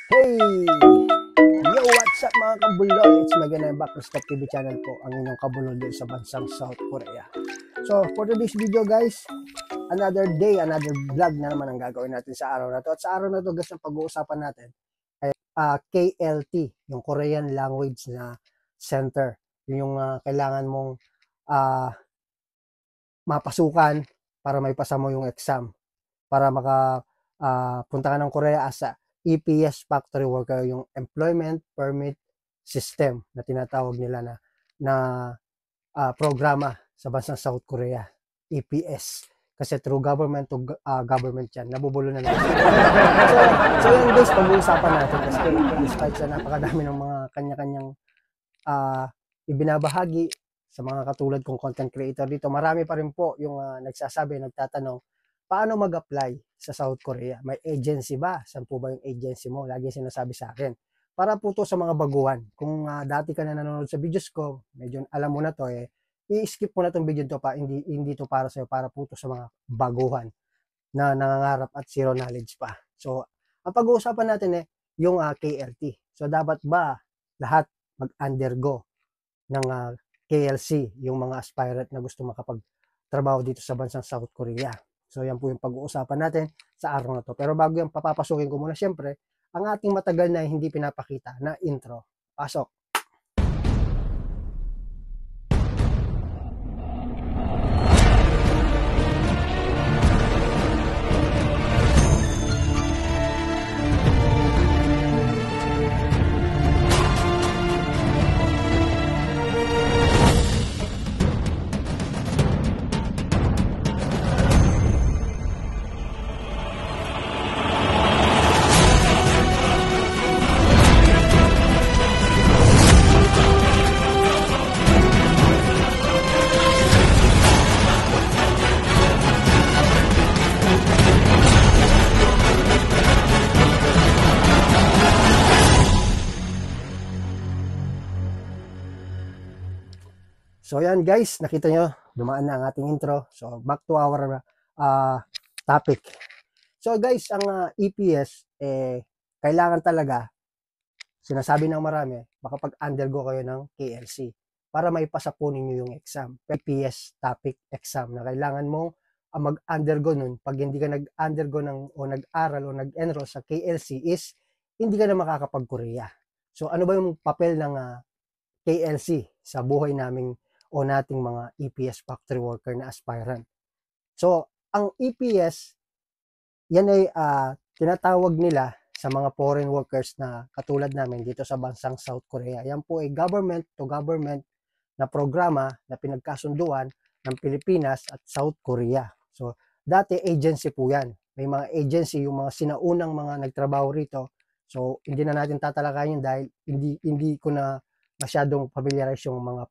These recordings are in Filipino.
Hey! Yo, what's up mga kabulol? It's Magana Backperspect TV channel po, ang inyong kabulol din sa bansang South Korea. So, for today's video guys, another day, another vlog na naman ang gagawin natin sa araw na to. At sa araw na to guys, ang pag-uusapan natin ay KLT, yung Korean Language na Center. Yun yung kailangan mong mapasukan para may pasa mo yung exam. Para punta ka ng Korea as a EPS factory worker, yung Employment Permit System na tinatawag nila na programa sa bansang South Korea, EPS. Kasi through government to government yan, nabubulo na natin. So yun guys, pag-uusapan natin kasi despite sa napakadami ng mga kanya-kanyang ibinabahagi sa mga katulad kong content creator dito, marami pa rin po yung nagsasabi, nagtatanong, paano mag-apply sa South Korea? May agency ba? Saan po ba yung agency mo? Lagi sinasabi sa akin. Para po to sa mga baguhan. Kung dati ka na nanonood sa videos ko, medyo alam mo na to i-skip mo na tong video to pa. Hindi to para sa'yo, para po to sa mga baguhan na nangangarap at zero knowledge pa. So, ang pag-uusapan natin yung KLT. So, dapat ba lahat mag-undergo ng KLC, yung mga aspirant na gusto makapagtrabaho dito sa bansang South Korea? So yan po yung pag-uusapan natin sa araw na to. Pero bago yan, papapasukin ko muna siyempre ang ating matagal na hindi pinapakita na intro. Pasok! So yan guys, nakita nyo, dumaan na ang ating intro. So back to our topic. So guys, ang EPS, kailangan talaga, sinasabi ng marami, makapag-undergo kayo ng KLC para maipasa po ninyo yung exam. EPS topic exam na kailangan mo mag-undergo nun. Pag hindi ka nag-undergo o nag-aral o nag-enroll sa KLC is hindi ka na makakapag-Korea. So ano ba yung papel ng KLC sa buhay naming o nating mga EPS factory worker na aspirant? So, ang EPS, yan ay tinatawag nila sa mga foreign workers na katulad namin dito sa bansang South Korea. Yan po ay government to government na programa na pinagkasunduan ng Pilipinas at South Korea. So, dati agency po yan. May mga agency, yung mga sinaunang mga nagtrabaho rito. So, hindi na natin tatalakayin dahil hindi ko na masyadong familiarize yung mga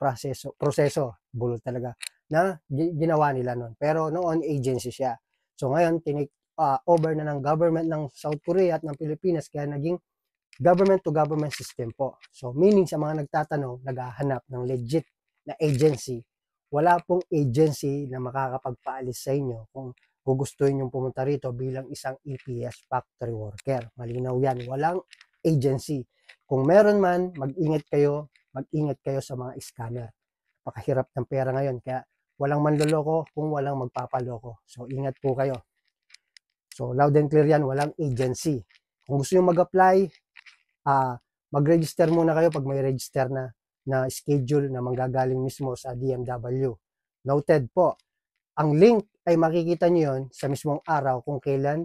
proseso, bulol talaga, na ginawa nila noon. Pero noon, agency siya. So ngayon, over na ng government ng South Korea at ng Pilipinas, kaya naging government to government system po. So meaning sa mga nagtatanong, naghahanap ng legit na agency, wala pong agency na makakapagpaalis sa inyo kung gugustuhin yung pumunta rito bilang isang EPS factory worker. Malinaw yan, walang agency. Kung meron man, mag-ingat kayo sa mga scammer. Pakahirap ng pera ngayon, kaya walang manloloko kung walang magpapaloko. So ingat po kayo. So loud and clear yan, walang agency. Kung gusto nyo mag-apply, mag-register muna kayo pag may register na schedule na manggagaling mismo sa DMW. Noted po. Ang link ay makikita nyo yon sa mismong araw kung kailan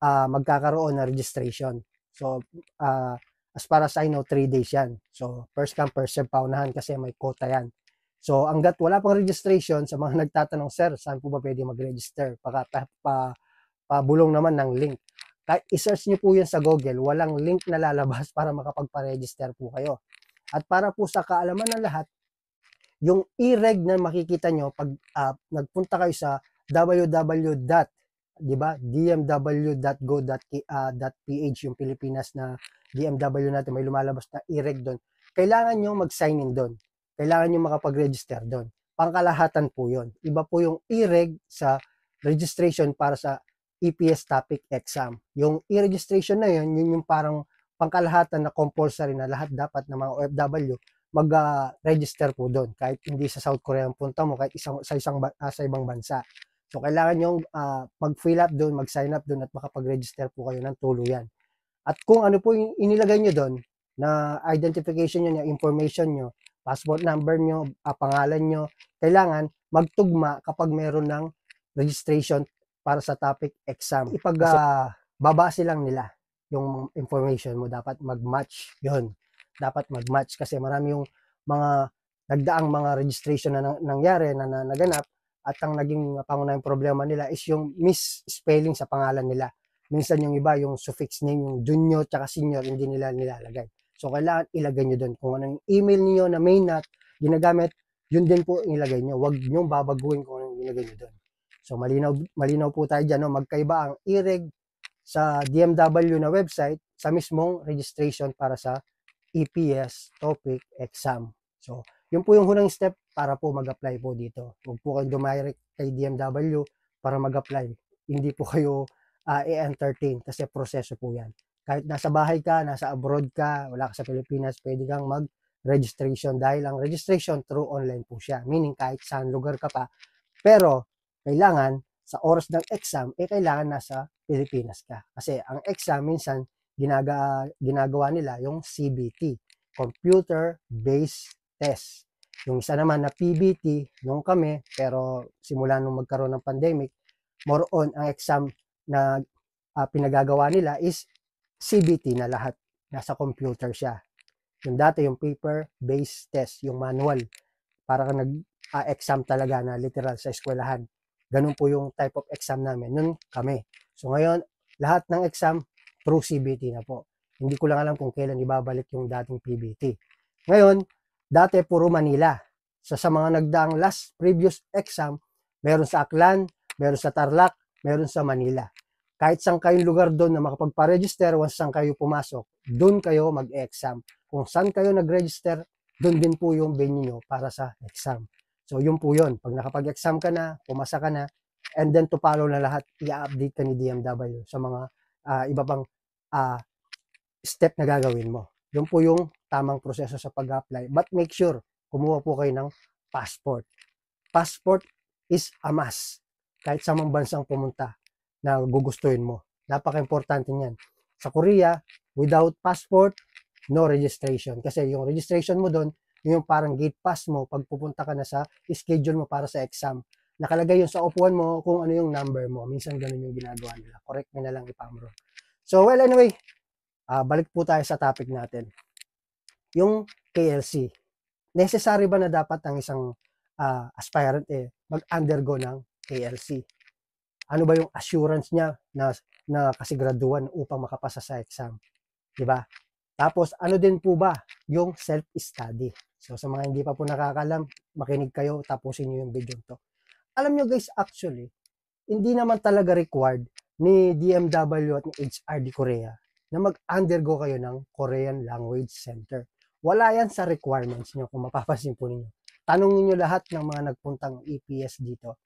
magkakaroon na registration. So, as far as I know, 3 days yan. So, first come, first serve, paunahan kasi may quota yan. So, hanggat wala pang registration, sa mga nagtatanong, sir, saan po ba pwede mag-register? Pabulong naman ng link. Kahit i-search nyo po yan sa Google, walang link na lalabas para makapagpa-register po kayo. At para po sa kaalaman ng lahat, yung e-reg na makikita nyo pag nagpunta kayo sa dmw.go.ph, yung Pilipinas na DMW natin, may lumalabas na e-reg doon. Kailangan nyo mag-sign in doon. Kailangan nyo makapag-register doon. Pangkalahatan po yon. Iba po yung e-reg sa registration para sa EPS topic exam. Yung e-registration na yun yung parang pangkalahatan na compulsory na lahat dapat ng mga OFW mag-register po doon kahit hindi sa South Korea ang punta mo, kahit sa ibang bansa. So kailangan yung mag-fill up doon, mag-sign up doon at makapag-register po kayo ng tuluyan. At kung ano po yung inilagay nyo doon na identification nyo, yung information nyo, passport number nyo, pangalan nyo, kailangan magtugma kapag meron ng registration para sa topic exam. Babase lang nila yung information mo, dapat mag-match yon, dapat mag-match kasi marami yung mga nagdaang mga registration na nangyari na naganap at ang naging pangunahing problema nila is yung misspelling sa pangalan nila. Minsan yung iba, yung suffix name, yung junior tsaka senior, hindi nila nilalagay. So, kailangan ilagay nyo doon. Kung anong email niyo na main at ginagamit, yun din po ilagay nyo. Huwag nyo babaguhin kung anong ilagay nyo doon. So, malinaw po tayo dyan. No? Magkaiba ang IREG sa DMW na website sa mismong registration para sa EPS topic exam. So, yun po yung unang step para po mag-apply po dito. Huwag po kayong dumirect kay DMW para mag-apply. Hindi po kayo i-entertain kasi proseso po yan. Kahit nasa bahay ka, nasa abroad ka, wala ka sa Pilipinas, pwede kang mag-registration dahil ang registration through online po siya. Meaning kahit saan lugar ka pa. Pero, kailangan sa oras ng exam, kailangan nasa Pilipinas ka. Kasi ang exam minsan, ginagawa nila yung CBT, Computer Based Test. Yung isa naman na PBT, nung kami, pero simula nung magkaroon ng pandemic, more on ang exam na pinagagawa nila is CBT na lahat. Nasa computer siya. Yung dati, yung paper-based test, yung manual, para ka nag-exam talaga na literal sa eskwelahan. Ganun po yung type of exam namin. Nun kami. So ngayon, lahat ng exam through CBT na po. Hindi ko lang alam kung kailan ibabalik yung dating PBT. Ngayon, dati puro Manila. So sa mga nagdaang last previous exam, meron sa Aklan, meron sa Tarlac, meron sa Manila. Kahit saan kayong lugar doon na makapagpa-register, once saan kayo pumasok, doon kayo mag-exam. Kung saan kayo nag-register, doon din po yung venue nyo para sa exam. So, yun po yun. Pag nakapag-exam ka na, pumasa ka na, and then to follow na lahat, i-update ka ni DMW sa mga iba pang step na gagawin mo. Yun po yung tamang proseso sa pag-apply. But make sure, kumuha po kayo ng passport. Passport is a must. Kahit sa mga bansang pumunta na gugustuhin mo. Napaka-importante niyan. Sa Korea, without passport, no registration. Kasi yung registration mo doon, yung parang gate pass mo pag pupunta ka na sa schedule mo para sa exam. Nakalagay yun sa upuan mo kung ano yung number mo. Minsan ganun yung ginagawa nila. Correct me na lang if I'm wrong. So, well, anyway, balik po tayo sa topic natin. Yung KLC. Necessary ba na dapat ang isang aspirant mag-undergo ng KLC? Ano ba yung assurance niya na kasigraduhan upang makapasa sa exam? Diba? Tapos, ano din po ba yung self-study? So, sa mga hindi pa po nakakalam, makinig kayo, tapusin nyo yung video to. Alam nyo guys, actually, hindi naman talaga required ni DMW at ni HRD Korea na mag-undergo kayo ng Korean Language Center. Wala yan sa requirements nyo kung mapapansin po ninyo. Tanungin nyo lahat ng mga nagpuntang EPS dito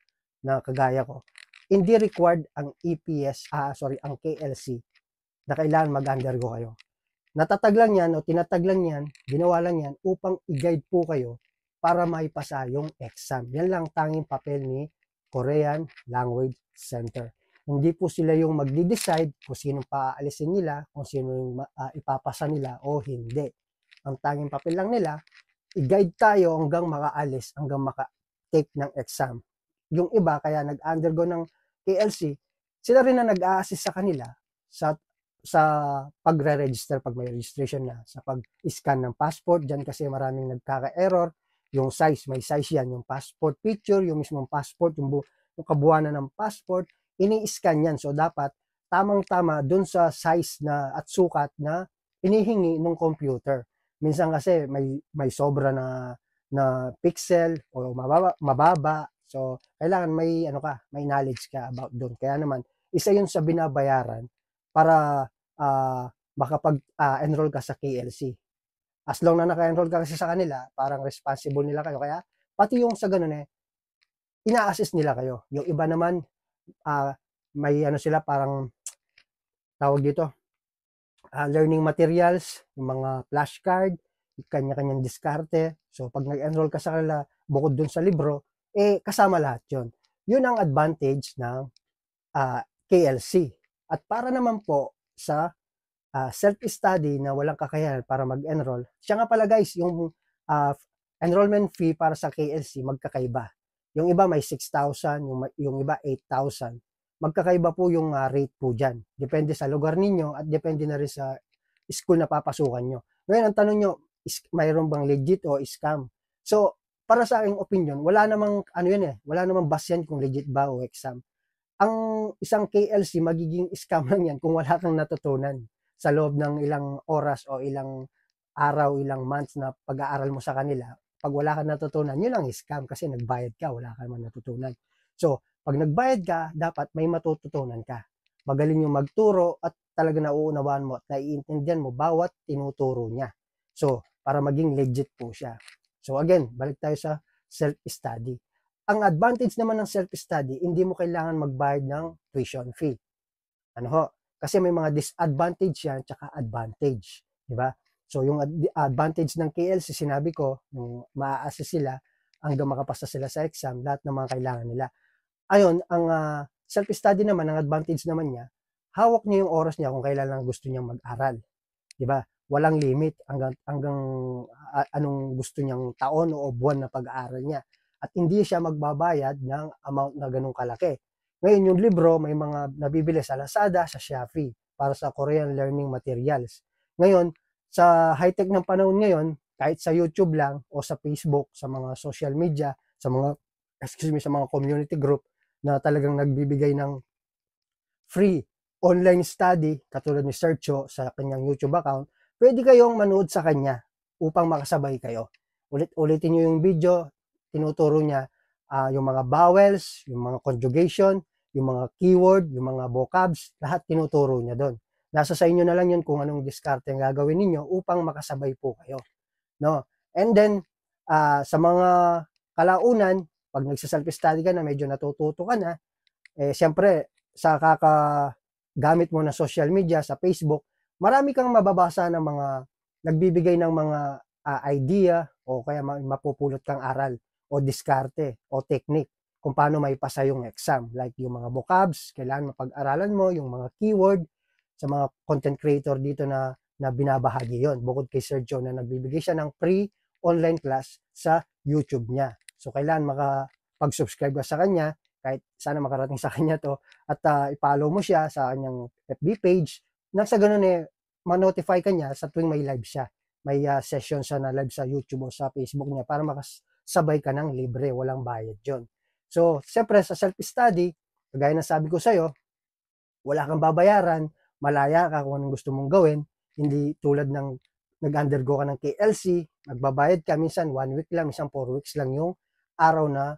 na kagaya ko. Hindi required ang EPS, ang KLC na kailangan mag-undergo kayo. Natatag lang yan o tinatag lang yan, ginawa lang yan upang i-guide po kayo para maipasa yung exam. Yan lang tanging papel ni Korean Language Center. Hindi po sila yung magde-decide kung sino paalisin nila, kung sino yung ipapasa nila o hindi. Ang tanging papel lang nila, i-guide tayo hanggang makaalis, hanggang maka-take ng exam. Yung iba, kaya nag-undergo ng KLC, sila rin na nag-a-assist sa kanila sa pagre-register pag may registration na, sa pag-scan ng passport. Diyan kasi maraming nagkaka-error. Yung size, may size yan. Yung passport picture, yung mismong passport, yung kabuuan ng passport, ini-scan yan. So, dapat tamang-tama dun sa size na at sukat na inihingi ng computer. Minsan kasi may sobra na pixel o mababa. So, kailangan may knowledge ka about doon. Kaya naman, isa yun sa binabayaran para makapag-enroll ka sa KLC. As long na naka-enroll ka kasi sa kanila, parang responsible nila kayo. Kaya, pati yung sa ganun ina-assist nila kayo. Yung iba naman, may sila parang, tawag dito, learning materials, yung mga flashcard, yung kanya-kanyang diskarte. So pag nag-enroll ka sa kanila, bukod dun sa libro, kasama lahat yun. Yun ang advantage ng KLC. At para naman po sa self-study na walang kakayahan para mag-enroll, siya nga pala guys, yung enrollment fee para sa KLC magkakaiba. Yung iba may 6,000, yung iba 8,000. Magkakaiba po yung rate po dyan. Depende sa lugar ninyo at depende na rin sa school na papasukan nyo. Ngayon, ang tanong nyo, mayroon bang legit o scam? So, para sa aking opinion, wala namang, wala namang base yan kung legit ba o exam. Ang isang KLC, magiging scam lang yan kung wala kang natutunan sa loob ng ilang oras o ilang araw, ilang months na pag-aaral mo sa kanila. Pag wala kang natutunan, yun ang scam kasi nagbayad ka, wala ka naman natutunan. So, pag nagbayad ka, dapat may matututunan ka. Magaling yung magturo at talaga nauunawaan mo at naiintindihan mo bawat tinuturo niya. So, para maging legit po siya. So again, balik tayo sa self-study. Ang advantage naman ng self-study, hindi mo kailangan magbayad ng tuition fee. Ano ho? Kasi may mga disadvantage yan, tsaka advantage. Di ba? So yung advantage ng KLC, sinabi ko, yung maa-assess sila hanggang makapasa sila sa exam, lahat ng mga kailangan nila. Ayon, ang self-study naman, ang advantage naman niya, hawak niya yung oras niya kung kailan lang gusto niyang mag-aral. Di ba? Walang limit hanggang anong gusto niyang taon o buwan na pag-aaral niya. At hindi siya magbabayad ng amount na ganun kalaki. Ngayon, yung libro, may mga nabibili sa Lazada, sa Shopee, para sa Korean learning materials. Ngayon, sa high-tech ng panahon ngayon, kahit sa YouTube lang o sa Facebook, sa mga social media, sa mga community group na talagang nagbibigay ng free online study, katulad ni Sergio sa kanyang YouTube account, pwede kayong manood sa kanya upang makasabay kayo. Ulitin nyo yung video, tinuturo niya yung mga vowels, yung mga conjugation, yung mga keyword, yung mga vocabs, lahat tinuturo niya doon. Nasa sa inyo na lang yun kung anong diskarte ang gagawin ninyo upang makasabay po kayo. No? And then, sa mga kalaunan, pag nagsa-self-study ka na, medyo natututo ka na, siyempre, sa kakagamit mo na social media, sa Facebook, marami kang mababasa ng mga nagbibigay ng mga idea o kaya mapupulot kang aral o diskarte o technique kung paano maipasa yung exam. Like yung mga vocabs, kailangan mapag-aralan mo, yung mga keyword, sa mga content creator dito na binabahagi yon. Bukod kay Sergio na nagbibigay siya ng free online class sa YouTube niya. So, kailangan makapag-subscribe ka sa kanya, kahit sana makarating sa kanya to, at i-follow mo siya sa kanyang FB page, nang sa ganun ma-notify ka niya sa tuwing may live siya. May session siya na live sa YouTube o sa Facebook niya para makasabay ka ng libre, walang bayad yon. So, siyempre sa self-study, kagaya na sabi ko sa'yo, wala kang babayaran, malaya ka kung anong gusto mong gawin, hindi tulad ng nag-undergo ka ng KLC, magbabayad ka, minsan 1 week lang, minsan 4 weeks lang yung araw na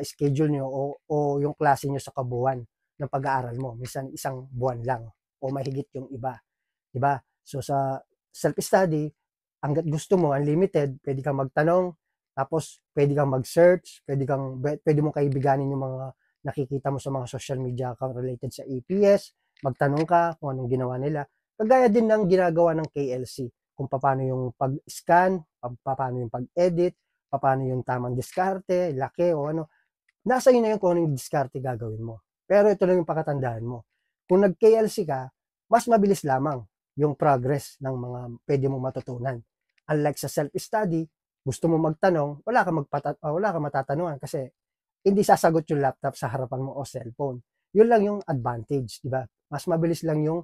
schedule nyo o yung klase nyo sa kabuuan ng pag-aaral mo. Minsan isang buwan lang o mahigit yung iba. Diba? So sa self-study, hanggat gusto mo, unlimited, pwede kang magtanong, tapos pwede kang mag-search, pwede mong kaibiganin yung mga nakikita mo sa mga social media account related sa EPS, magtanong ka kung anong ginawa nila. Kagaya din ng ginagawa ng KLC, kung paano yung pag-scan, paano yung pag-edit, paano yung tamang diskarte, laki o ano. Nasa iyo na yun kung anong diskarte gagawin mo. Pero ito lang yung pakatandaan mo. Kung nag-KLC ka, mas mabilis lamang yung progress ng mga pwede mong matutunan. Unlike sa self-study, gusto mo magtanong, wala ka matatanungan kasi hindi sasagot yung laptop sa harapan mo o cellphone. Yun lang yung advantage, di ba? Mas mabilis lang yung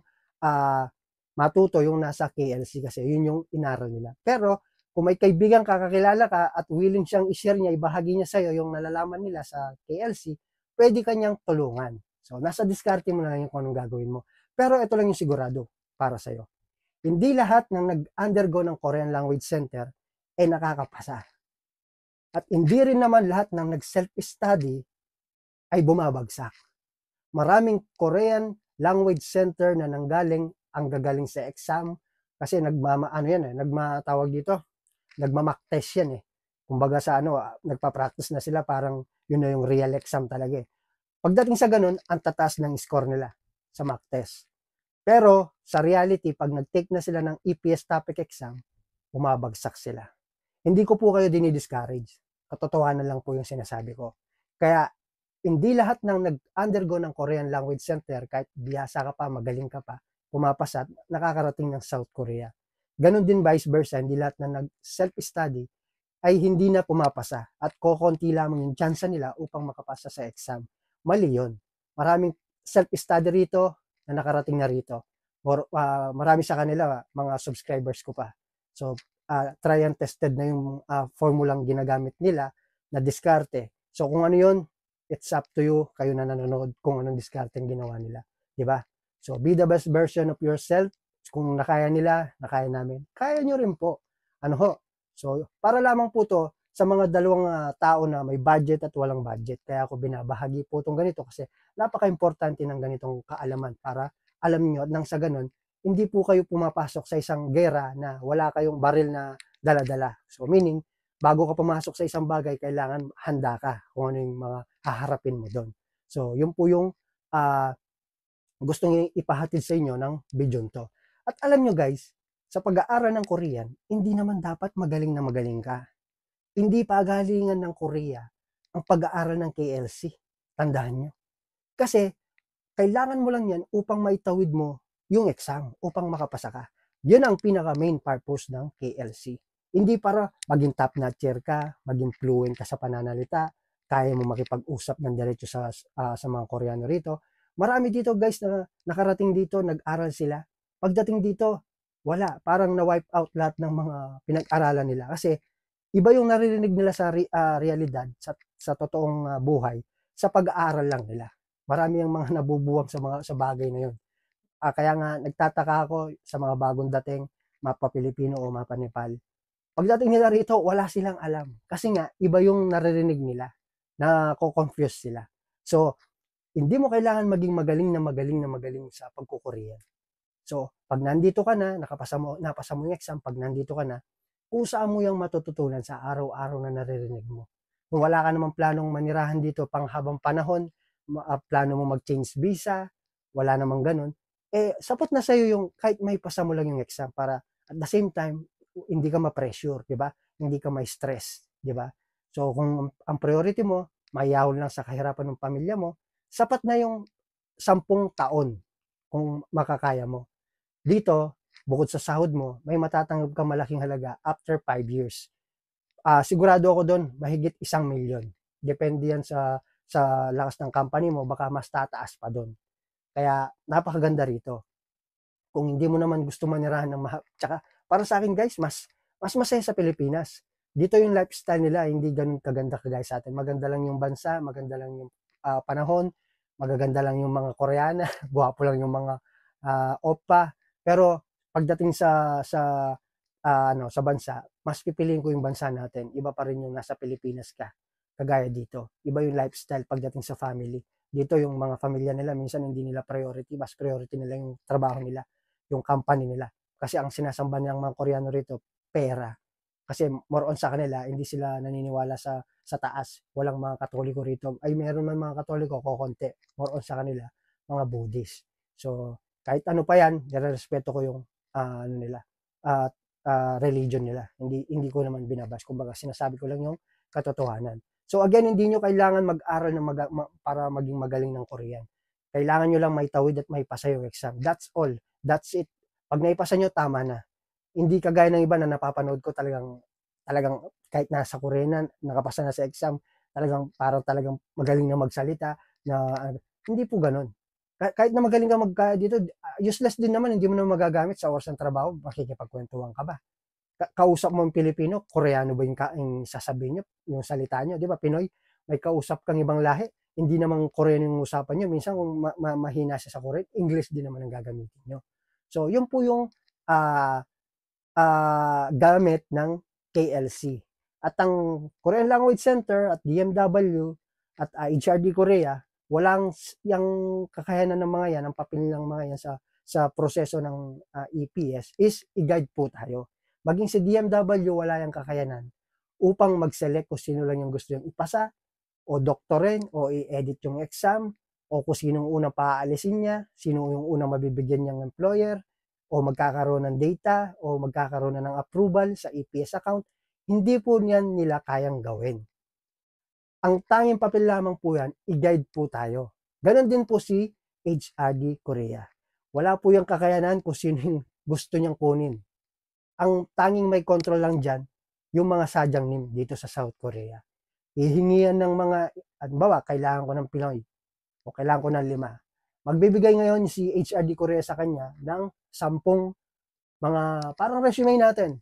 matuto yung nasa KLC kasi yun yung inaral nila. Pero kung may kaibigan ka, kakilala ka at willing siyang i-share niya, ibahagi niya sa'yo yung nalalaman nila sa KLC, pwede kanyang tulungan. So, nasa diskarte mo na lang yung kung anong gagawin mo. Pero ito lang yung sigurado para sa'yo. Hindi lahat ng nag-undergo ng Korean Language Center ay nakakapasa. At hindi rin naman lahat ng nag-self-study ay bumabagsak. Maraming Korean Language Center na nanggaling ang gagaling sa exam kasi nagmatawag dito, nagma-mock test yan eh. Kumbaga sa nagpa-practice na sila, parang yun na yung real exam talaga eh. Pagdating sa ganun, ang tataas ng score nila sa mock test. Pero sa reality, pag nag-take na sila ng EPS topic exam, bumabagsak sila. Hindi ko po kayo dinidiscourage. Katotohanan lang po yung sinasabi ko. Kaya hindi lahat ng nag-undergo ng Korean Language Center, kahit bihasa ka pa, magaling ka pa, pumapasa, nakakarating ng South Korea. Ganon din vice versa, hindi lahat na nag-self-study ay hindi na pumapasa at kokonti lamang yung chance nila upang makapasa sa exam. Mali yun. Maraming self-study rito na nakarating na rito. Marami sa kanila, mga subscribers ko pa. So, try and tested na yung formulang ginagamit nila na diskarte. So, kung ano yun, it's up to you, kayo na nanonood kung anong diskarte ang ginawa nila. Diba? So, be the best version of yourself. Kung nakaya nila, nakaya namin. Kaya nyo rin po. Ano ho? So, para lamang po to sa mga dalawang tao na may budget at walang budget. Kaya ako binabahagi po itong ganito kasi napaka-importante ng ganitong kaalaman para alam niyo at nang sa ganun, hindi po kayo pumapasok sa isang gera na wala kayong baril na dala-dala. So, meaning, bago ka pumasok sa isang bagay, kailangan handa ka kung ano yung mga haharapin mo doon. So, yun po yung gustong ipahatid sa inyo ng video to. At alam nyo guys, sa pag-aaral ng Korean, hindi naman dapat magaling na magaling ka. Hindi pagalingan ng Korea ang pag-aaral ng KLC. Tandaan nyo. Kasi, kailangan mo lang yan upang maitawid mo yung exam, upang makapasa ka. Yun ang pinaka-main purpose ng KLC. Hindi para maging top notcher ka, maging fluent ka sa pananalita, kaya mo makipag-usap ng diretso sa mga Koreano rito. Marami dito guys na nakarating dito, nag-aral sila. Pagdating dito, wala. Parang na-wipe out lahat ng mga pinag-aralan nila. Kasi iba yung naririnig nila sa realidad, sa totoong buhay, sa pag-aaral lang nila. Marami ang mga nabubuwag sa bagay na yun. Kaya nga nagtataka ako sa mga bagong dating, mapa Pilipino o mapa Nepal. Pagdating nila rito, wala silang alam. Kasi nga, iba yung naririnig nila. Nako-confuse sila. So, hindi mo kailangan maging magaling na magaling na magaling sa pagkukorean. So, pag nandito ka na, napasa mo yung exam, pag nandito ka na, kung saan mo yung matututunan sa araw-araw na naririnig mo. Kung wala ka namang planong manirahan dito pang habang panahon, plano mo mag-change visa, wala namang ganun, sapat na sa'yo yung kahit may pasa mo lang yung exam para at the same time, hindi ka ma-pressure, di ba? Hindi ka may stress, di ba? So, kung ang priority mo, mayahon lang sa kahirapan ng pamilya mo, sapat na yung 10 taon kung makakaya mo. Dito, bukod sa sahod mo, may matatanggap ka malaking halaga after 5 years. Sigurado ako doon, mahigit 1 milyon. Depende yan sa lakas ng company mo, baka mas tataas pa doon. Kaya napakaganda rito. Kung hindi mo naman gusto manirahan ng tsaka para sa akin guys, mas masaya sa Pilipinas. Dito yung lifestyle nila, hindi ganun kaganda kagaya sa atin. Maganda lang yung bansa, maganda lang yung panahon, magaganda lang yung mga Koreana, guwapo lang yung mga oppa. Pero pagdating sa bansa, mas pipiliin ko yung bansa natin. Iba pa rin yung nasa Pilipinas ka. Kagaya dito. Iba yung lifestyle pagdating sa family. Dito yung mga pamilya nila, minsan hindi nila priority. Mas priority nila yung trabaho nila, yung company nila. Kasi ang sinasamba ng mga Koreano rito, pera. Kasi more on sa kanila, hindi sila naniniwala sa taas. Walang mga Katoliko rito. Ay, meron man mga Katoliko, kokonti. More on sa kanila, mga Buddhist. So, kahit ano pa yan, nire-respeto ko yung religion nila. Hindi ko naman binabash. Kumbaga, sinasabi ko lang yung katotohanan. So, again, hindi nyo kailangan mag-aral para maging magaling ng Korean. Kailangan nyo lang may tawid at may pasa yung exam. That's all. That's it. Pag naipasa nyo, tama na. Hindi kagaya ng iba na napapanood ko talagang kahit nasa Korea na, nakapasa na sa exam, talagang magaling na magsalita, na hindi po ganun. Kahit na magaling ka dito, useless din naman, hindi mo na magagamit sa oras ng trabaho, makikipagkwentuhan ka ba? Kausap mo yung Pilipino, Koreano ba yung sasabihin nyo, yung salita nyo, di ba? Pinoy, may kausap kang ibang lahi, hindi naman Koreano yung usapan nyo, minsan kung mahina siya sa Korean, English din naman ang gagamitin nyo. So, yun po yung gamit ng KLC. At ang Korean Language Center at DMW at HRD Korea, walang yung kakayanan ng mga yan, ang papel ng mga yan sa proseso ng EPS is i-guide po tayo. Maging si DMW, wala yung kakayanan upang mag-select kung sino lang yung gusto yung ipasa o doktorin o i-edit yung exam o kung sinong unang paaalisin niya, sino yung unang mabibigyan niyang employer, o magkakaroon ng data, o magkakaroon na ng approval sa EPS account. Hindi po niyan nila kayang gawin. Ang tanging papel lamang po yan, i-guide po tayo. Ganon din po si HRD Korea. Wala po yung kakayanan kung sino yung gusto niyang kunin. Ang tanging may control lang dyan, yung mga sadyang nim dito sa South Korea. Hihingian ng mga, halimbawa, kailangan ko ng Pinoy, o kailangan ko ng 5. Magbibigay ngayon si HRD Korea sa kanya ng 10 mga, parang resume natin.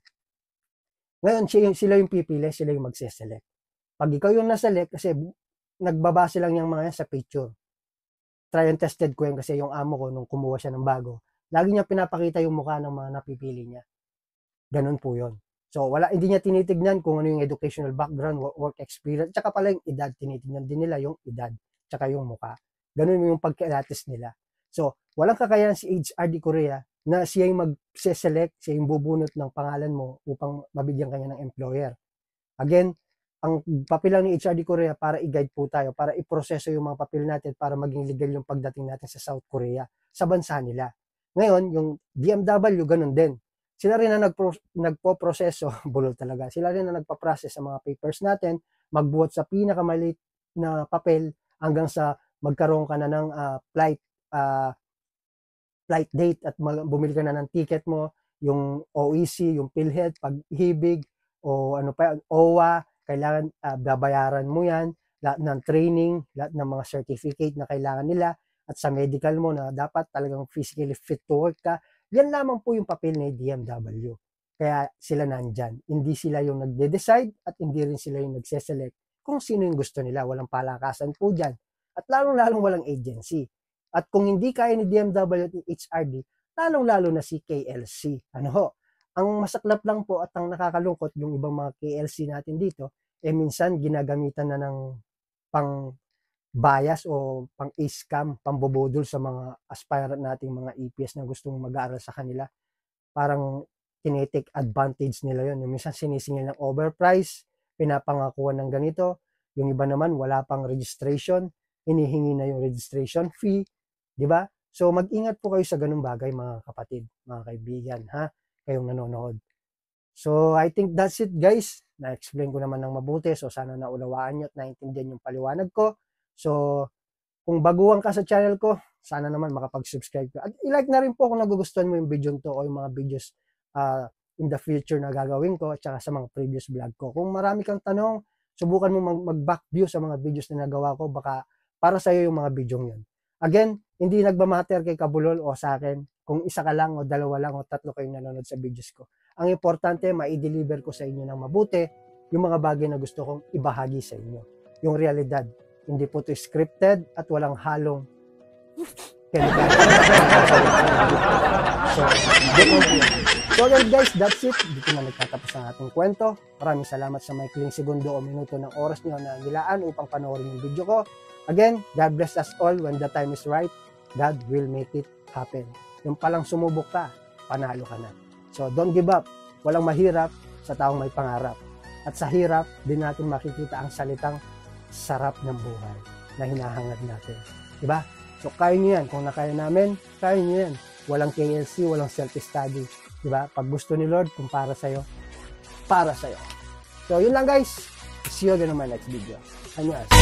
Ngayon, sila yung pipili, sila yung magse-select. Pag ikaw yung na-select, kasi nagbabase lang yung mga yan sa picture. Try and tested ko yan kasi yung amo ko, nung kumuha siya ng bago, lagi niya pinapakita yung mukha ng mga napipili niya. Ganun po yun. So, hindi niya tinitignan kung ano yung educational background, work experience, tsaka pala yung edad, tinitignan din nila yung edad, tsaka yung mukha. Ganun yung pagkalatis nila. So, walang kakayahan si HRD Korea na siya yung mag-select, siya yung bubunot ng pangalan mo upang mabigyan kanya ng employer. Again, ang papel lang ni HRD Korea para i-guide po tayo, para i-proseso yung mga papel natin para maging legal yung pagdating natin sa South Korea, sa bansa nila. Ngayon, yung DMW, ganun din. Sila rin na nagpo-proseso, bulol talaga, sila rin na nagpa-process sa mga papers natin, magbuhat sa pinakamaliit na papel hanggang sa magkaroon ka na ng flight date at bumili ka na ng ticket mo, yung OEC, yung PhilHealth, Pag-ibig, o ano pa, OWA, kailangan babayaran mo yan, lahat ng training, lahat ng mga certificate na kailangan nila, at sa medical mo na dapat talagang physically fit to work ka. Yan lamang po yung papel ni DMW. Kaya sila nandyan. Hindi sila yung nagde-decide at hindi rin sila yung nagse-select kung sino yung gusto nila. Walang palakasan po dyan. At lalong-lalong walang agency. At kung hindi kaya ni DMW at HRD, lalong-lalo na si KLC. Ano ho? Ang masaklap lang po at ang nakakalungkot yung ibang mga KLC natin dito, minsan ginagamitan na ng pang bias o pang scam, pambobodol sa mga aspirant nating mga EPS na gustong mag-aaral sa kanila. Parang tinitake advantage nila yon. Yung minsan sinisingil ng overprice, pinapangakuan ng ganito. Yung iba naman wala pang registration, hinihingi na yung registration fee, di ba? So mag-ingat po kayo sa ganung bagay mga kapatid, mga kaibigan, ha? Kayong nanonood. So I think that's it guys. Na-explain ko naman ng mabuti. So sana naunawaan nyo at naintindihan yung paliwanag ko. So kung baguhan ka sa channel ko, sana naman makapag-subscribe ka. At i-like na rin po kung nagugustuhan mo yung video to o yung mga videos in the future na gagawin ko at saka sa mga previous vlog ko. Kung marami kang tanong, subukan mo mag-back view sa mga videos na nagawa ko. Baka para sa'yo yung mga video yun. Again, hindi nagmamatter kay Kabulol o sa akin kung isa ka lang o dalawa lang o tatlo kayong nanonood sa videos ko. Ang importante, ma-deliver ko sa inyo ng mabuti yung mga bagay na gusto kong ibahagi sa inyo. Yung realidad. Hindi po ito scripted at walang halong So again guys, that's it. Dito na nagtatapos ang ating kwento. Maraming salamat sa maikling segundo o minuto ng oras nyo na nilaan upang panoorin yung video ko. Again, God bless us all. When the time is right, God will make it happen. Yung palang sumubok ka, panalo ka na. So don't give up. Walang mahirap sa taong may pangarap. At sa hirap, din natin makikita ang salitang sarap ng buhay na hinahangad natin. Diba? So kaya nyo yan. Kung nakaya namin, kaya nyo yan. Walang KLC, walang self-study. Diba? Pag gusto ni Lord, kung para sa'yo, para sa'yo. So yun lang guys. See you again on my next video. Anyways.